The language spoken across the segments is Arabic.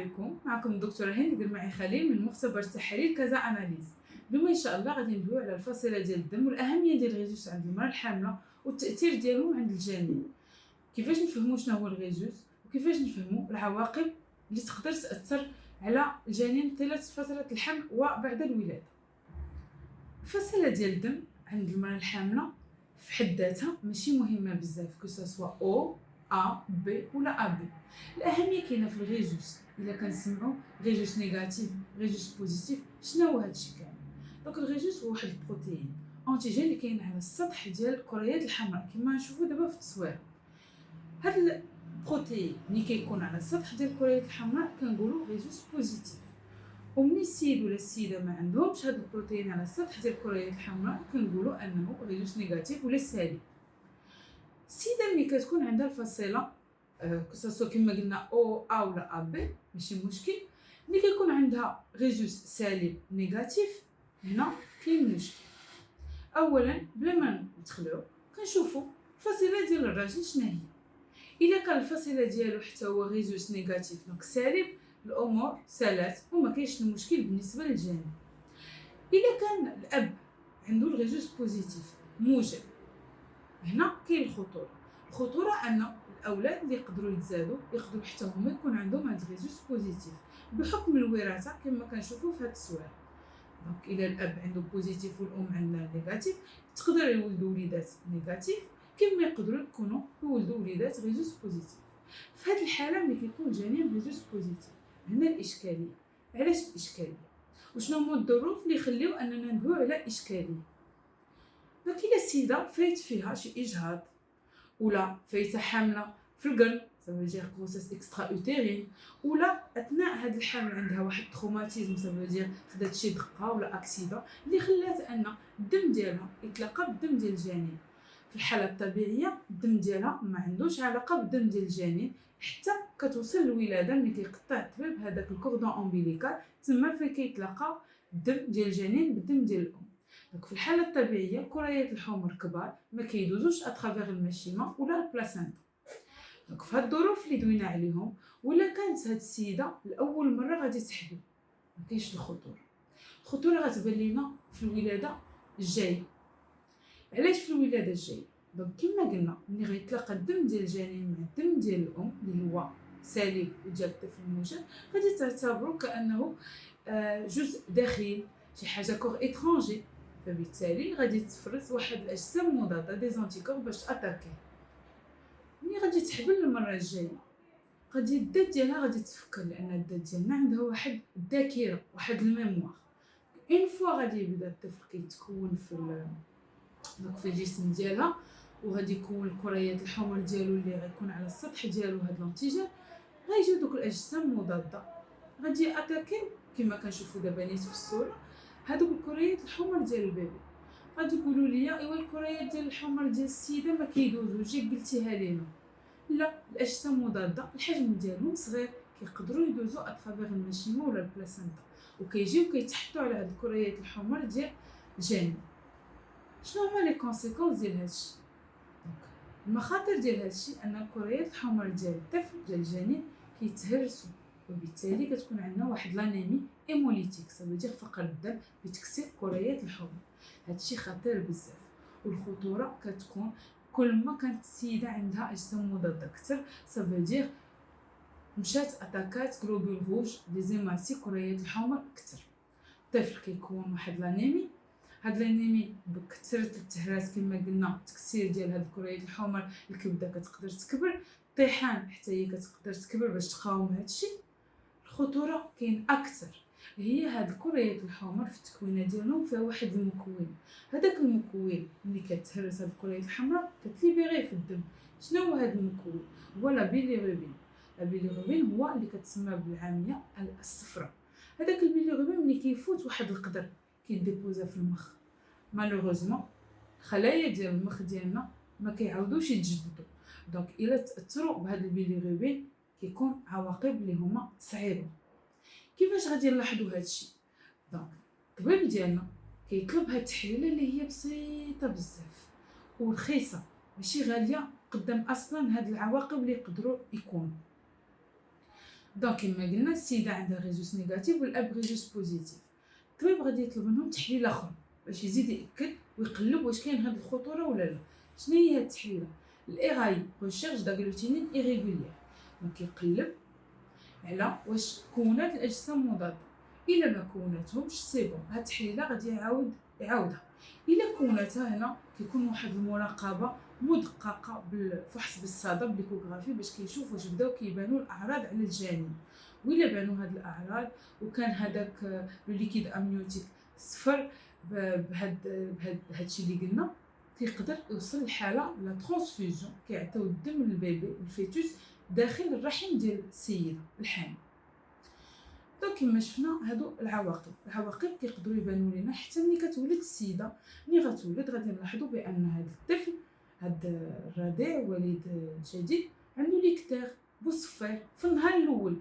عليكم. معكم الدكتورة هند قرماعي خليل من مختبر تحاليل كذا أناليز. اليوم إن شاء الله غادي ندويو على الفصيلة ديال الدم والأهمية ديال الغيزوس عند المرأة الحاملة والتأثير ديالهم عند الجنين. كيفاش نفهموا شنو هو الغيزوس وكيفاش نفهموا العواقب اللي تقدر تأثر على الجنين طيلة فترة الحمل وبعد الولادة. الفصيلة ديال الدم عند المرأة الحاملة في حد ذاتها ماشي مهمة بزاف، كو سوا او ا بي ولا ا بي. الاهميه كاينه في الغيزوس. الا كنسمعوا غيزوس نيجاتيف غيزوس بوزيتيف، شنو هو هادشي كامل؟ دونك الغيزوس هو واحد البروتين انتيجين اللي كاين على السطح ديال الكريات الحمراء كما نشوفوا دابا في التصوير. هاد البروتين ملي كيكون على السطح ديال الكريات الحمراء كنقولوا غيزوس بوزيتيف، وملي السيد ولا السيده ما عندهمش هاد البروتين على السطح ديال الكريات الحمراء كنقولوا انه غيزوس نيجاتيف ولا سالب. السيده ملي كتكون عندها الفصيله كساسو كما قلنا او ا ولا ا بي ماشي مشكل، ملي كيكون عندها غيزوس سالب نيجاتيف هنا كاين مشكل. اولا بلا ما ندخلو كنشوفوا الفصيله ديال الراجل شنو هي. الا كان الفصيله ديالو حتى هو غيزوس نيجاتيف دونك سالب، الامور سالات وما كاينش المشكل بالنسبه للجنين. الا كان الاب عنده الغيزوس بوزيتيف موجب، هنا كاين الخطوره ان الاولاد اللي يقدروا يتزادوا يقدروا حتى هما يكون عندهم هاد الغيزوس بوزيتيف بحكم الوراثه كما كنشوفوا في هاد التصوير. دونك اذا الاب عنده بوزيتيف والام عندها نيجاتيف تقدر يولدوا وليدات نيجاتيف كما يقدروا يكونوا يولدوا وليدات غيزوس بوزيتيف. في هاد الحاله ملي كيكون الجنين غيزوس بوزيتيف هنا الاشكاليه. علاش الاشكاليه؟ وشنو هما الظروف اللي يخليو اننا ندويو على اشكاليه؟ دونك الا السيده فايت فيها شي اجهاض ولا فايته حامله في القلب سافو غروسيس اكسترا اوتيرين، ولا اثناء هذا الحمل عندها واحد تروماتيزم سافو خدات شي دقه ولا اكسيدا اللي خلات ان الدم ديالها يتلاقى بالدم ديال الجنين. في الحاله الطبيعيه الدم ديالها ما عندوش علاقه بالدم ديال الجنين حتى كتوصل الولاده ملي كيقطع الطبيب هذاك الكوردون امبيليكال تما فين كيتلاقى الدم ديال الجنين بالدم ديال الام. دونك في الحاله الطبيعيه كريات الحمر كبار ما كيدوزوش اترافير المشيمه ولا البلاسنتا. دونك في هاد الظروف اللي دوينا عليهم ولا كانت هاد السيده لاول مره غادي تحبل ما كاينش الخطوره غتبان لينا في الولاده الجايه. علاش في الولاده الجايه؟ دونك كما قلنا ملي غيتلاقى الدم ديال الجنين مع الدم ديال الام اللي هو سالب وديال الطفل الموجب غادي تعتبروا كانه جزء داخلي، شي حاجه كور اترونجي، فبالتالي غادي تفرز واحد الاجسام مضاده دي زانتيكور باش تاتاكي. ملي غادي تحبل المره الجايه غادي الذات ديالها غادي تفكر، لان الذات ديالنا عندها واحد الذاكره واحد الميموار. اون فوا غادي يبدا الطفل كيتكون في الجسم ديالها وغادي يكون الكريات الحمر ديالو اللي غيكون على السطح ديالو هاد الانتيجين، غيجيو دوك الاجسام المضاده غادي اتاكي كما كنشوفوا دابا نيت في الصوره هادوك الكريات الحمر ديال البيبي. غادي يقولوا لي ايوا الكريات ديال الحمر ديال السيده ما كيدوزوش، جي قلتيها لينا. لا، الاجسام مضاده الحجم ديالهم صغير كيقدروا يدوزوا اترافير المشيمه ولا البلاسنتا وكيجيو كيتحطوا على هاد الكريات الحمر ديال الجنين. شنو هما لي كونسيكونس ديال هادشي؟ المخاطر ديال هادشي ان الكريات الحمر ديال الطفل ديال الجنين كيتهرسوا وبالتالي كتكون عندنا واحد لانيمي هيموليتيك سافو فقر الدم بتكسير كريات الحمر. هادشي خطير بزاف، والخطوره كتكون كل ما كانت السيده عندها اجسام مضاده اكثر سافو مشات اتاكات غلوبول روج دي زيماسي كريات الحمر اكثر. الطفل كيكون واحد لانيمي، هاد لانيمي بكثره التهراس كما قلنا تكسير ديال هاد الكريات الحمر الكبده كتقدر تكبر، الطيحان حتى هي كتقدر تكبر باش تقاوم هادشي. الخطوره كاين اكثر هي هاد الكريات الحمر في التكوينه ديالهم فيها واحد المكون. هذاك المكون ملي كتهرس هاد الكريات الحمراء كتليبيري في الدم. شنو هو هاد المكون؟ هو لا بيليروبين. لا بيليروبين هو اللي كتسمى بالعاميه الصفراء. هذاك البيليروبين ملي كيفوت واحد القدر كيديبوزا في المخ، مالوغوزمون الخلايا ديال المخ ديالنا ما كيعاودوش يتجددوا. دونك الا تاثروا بهذا البيليروبين كيكون عواقب اللي هما صعيبه. كيفاش غادي نلاحظوا هادشي؟ دونك الطبيب ديالنا كيطلب هاد التحليله اللي هي بسيطه بزاف ورخيصه ماشي غاليه قدام اصلا هاد العواقب اللي يقدروا يكونوا. دونك كما قلنا السيده عندها ريزوس نيجاتيف والاب ريزوس بوزيتيف. الطبيب غادي يطلب منهم تحليل اخر باش يزيد ياكد ويقلب واش كاين هاد الخطوره ولا لا. شنو هي هاد التحليله؟ الاغاي ريشيرش داغلوتينين ايريغولير، دونك يقلب على واش كونات الاجسام مضاده. الا ما كوناتهمش سي بون، هاد التحليله غادي يعاودها. الا كوناتها هنا كيكون واحد المراقبه مدققه بالفحص بالصدى بليكوغرافي باش كيشوف واش بداو كيبانوا الاعراض على الجنين. وإلا بانوا هاد الاعراض وكان هذاك لو ليكيد امنيوتيك صفر هادشي اللي قلنا، كيقدر يوصل لحاله لا ترانسفوزيون، كيعطيو الدم للبيبي الفيتوس داخل الرحم ديال السيده الحامل. دونك كما شفنا هادو العواقب كيقدروا يبانوا لنا حتى ملي كتولد السيده. ملي غتولد غادي نلاحظوا بان هاد الطفل، هاد الرضيع وليد جديد، عنده ليكتير بوصفير في النهار الاول.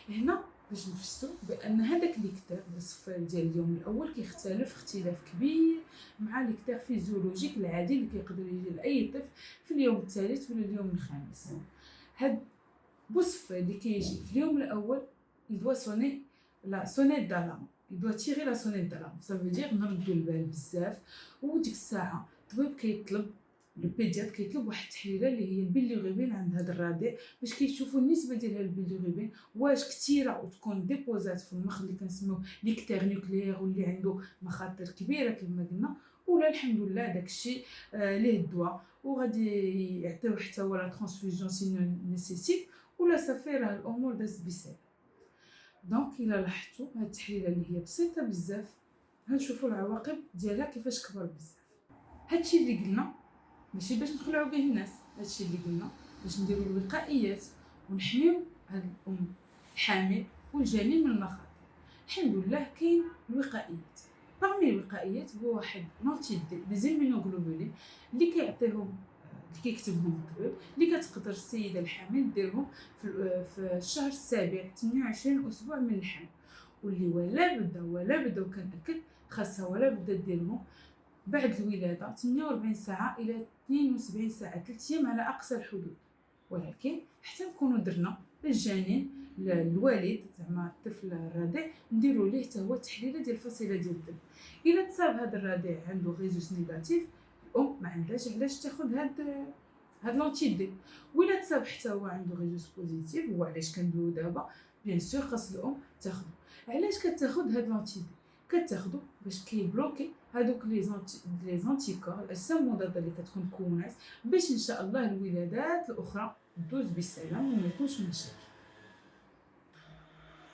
هنا باش نفسروا بان هذاك ليكتير بوصفير ديال اليوم الاول كيختلف اختلاف كبير مع ليكتير فيزيولوجيك العادي اللي كيقدر يجي لاي طفل في اليوم الثالث ولا اليوم الخامس. هاد بوصفير اللي كيجي في اليوم الاول il doit sonner la sonnette d'alarme. Il doit tirer la sonnette d'alarme. Ça veut dire نردوا البال بزاف. وديك الساعه الطبيب كيطلب، لو بيدياتر كيطلب واحد التحليله اللي هي البيليروبين عند هذا الرضيع باش كيشوفوا النسبه ديال البيليروبين واش كثيره وتكون ديبوزات في المخ اللي كنسميوه ليكتير نوكليير واللي عنده مخاطر كبيره كما قلنا، ولا الحمد لله داكشي ليه الدواء وغادي يعطيو حتى هو لا ترانسفوزيون سي نيسيسيت ولا صافي راه الامور دازت بسهل. دونك الا لاحظتوا هاد التحليله اللي هي بسيطه بزاف غنشوفوا العواقب ديالها كيفاش كبر بزاف. هادشي اللي قلنا ماشي باش نخلعوا به الناس، هادشي اللي قلنا باش نديروا الوقائيات ونحميو هاد الام الحامل والجنين من المخاطر. الحمد لله كاين الوقائيات. parmi الوقائيات هو واحد نوتي دي زيمينوغلوبولين اللي كيعطيهم اللي كيكتبهم الطبيب، اللي كتقدر السيده الحامل ديرهم في الشهر السابع 28 اسبوع من الحمل، واللي ولا بدا وكنأكد خاصها ولا بدا ديرهم بعد الولاده 48 ساعه الى 72 ساعه، 3 ايام على اقصى الحدود. ولكن حتى نكونوا درنا للجنين الوالد زعما الطفل الرضيع نديروا ليه حتى هو تحليله ديال الفصيله ديال الدم. الا تصاب هذا الرضيع عنده ريزوس نيجاتيف، الام ما عندهاش علاش تاخذ هاد لونتي دي. ولا تصاب حتى هو عنده ريزوس بوزيتيف، هو علاش كندويو دابا بيان سور خاص الام تاخذ. علاش كتاخذ هاد لونتي دي؟ كتاخذو باش كيبلوكي هادوك لي زانتيكور الاجسام المضاده اللي كتكون كونات باش ان شاء الله الولادات الاخرى دوز بالسلام وما يكونش مشاكل.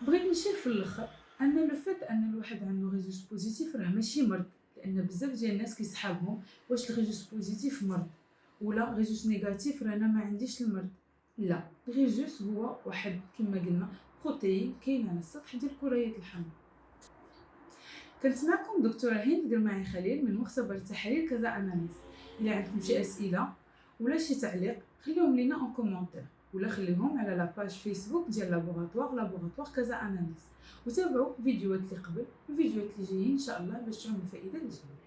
بغيت نشير في الاخر ان لو فات ان الواحد عنده ريزوس بوزيتيف راه ماشي مرض، لان بزاف ديال الناس كيسحابهم واش الريزوس بوزيتيف مرض ولا ريزوس نيجاتيف رانا ما عنديش المرض. لا، الريزوس هو واحد كما قلنا بروتين كاين على السطح ديال كريات الحمل. كنت معكم دكتوره هند قرماعي خليل من مختبر تحاليل كذا اناليز. الا عندكم شي اسئله ولا شي تعليق خليهم لينا اون كومونتير ولا خليهم على لاباج فيسبوك ديال لابوغاتوار كذا اناليز، وتابعوا فيديوهات اللي قبل الفيديوهات اللي جايين ان شاء الله باش تعم الفائده اللي جايه.